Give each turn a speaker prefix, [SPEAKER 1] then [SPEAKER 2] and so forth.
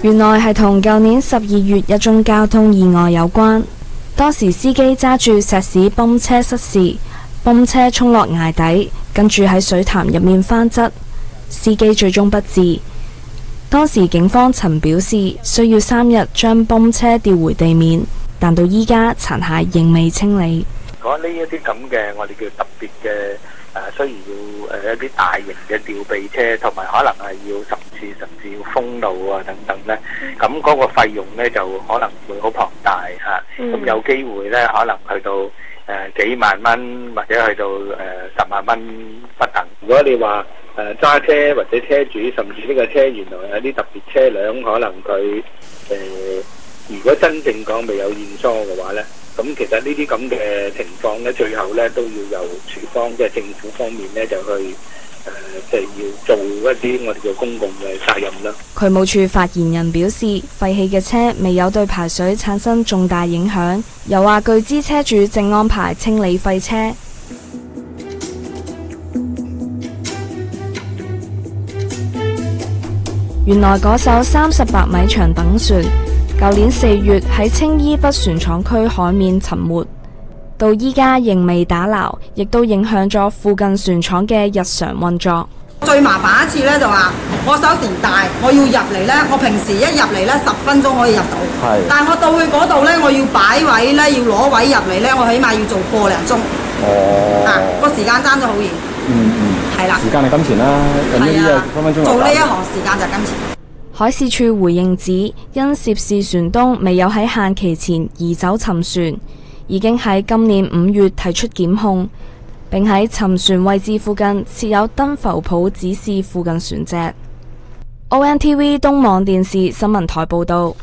[SPEAKER 1] 原來係同舊年12月一宗交通意外有關。當時司機揸住石屎泵車失事，泵車衝落崖底，跟住喺水潭入面翻側，司機最終不治。當時警方曾表示需要3日將泵車調回地面，但到依家殘骸仍未清理。
[SPEAKER 2] 講呢一啲咁嘅我哋叫特別嘅需要一啲大型嘅吊臂車，同埋可能係要甚至要封路啊等等呢，咁嗰個費用呢，就可能會好龐大嚇，咁有機會呢，可能去到幾萬蚊或者去到10萬蚊不等。如果你話揸車或者車主，甚至呢個車原來有啲特別車輛，可能佢如果真正講未有驗疏嘅話呢，咁其實呢啲咁嘅情況呢，最後呢都要由署方即係政府方面呢，就去即係要做一啲我哋叫公共嘅責任啦。
[SPEAKER 1] 渠務署發言人表示，廢棄嘅車未有對排水產生重大影響，又話據知車主正安排清理廢車。原來嗰艘38米長等船，舊年4月喺青衣北船廠區海面沉沒，到依家仍未打撈，亦都影響咗附近船廠嘅日常運作。
[SPEAKER 3] 最麻煩一次呢，就話我手船大，我要入嚟呢，我平時一入嚟呢10分鐘可以入到，但係我到去嗰度呢，我要擺位呢，要攞位入嚟呢，我起碼要做個零鐘。個時間爭咗好遠。係啦，
[SPEAKER 4] 時間係金錢啦，分分鐘
[SPEAKER 3] 做呢一行時間就係金錢。
[SPEAKER 1] 海事處回應指，因涉事船東未有喺限期前移走沉船，已經喺今年5月提出檢控，並喺沉船位置附近設有燈浮泡指示附近船隻。ONTV 東網電視新聞台報道。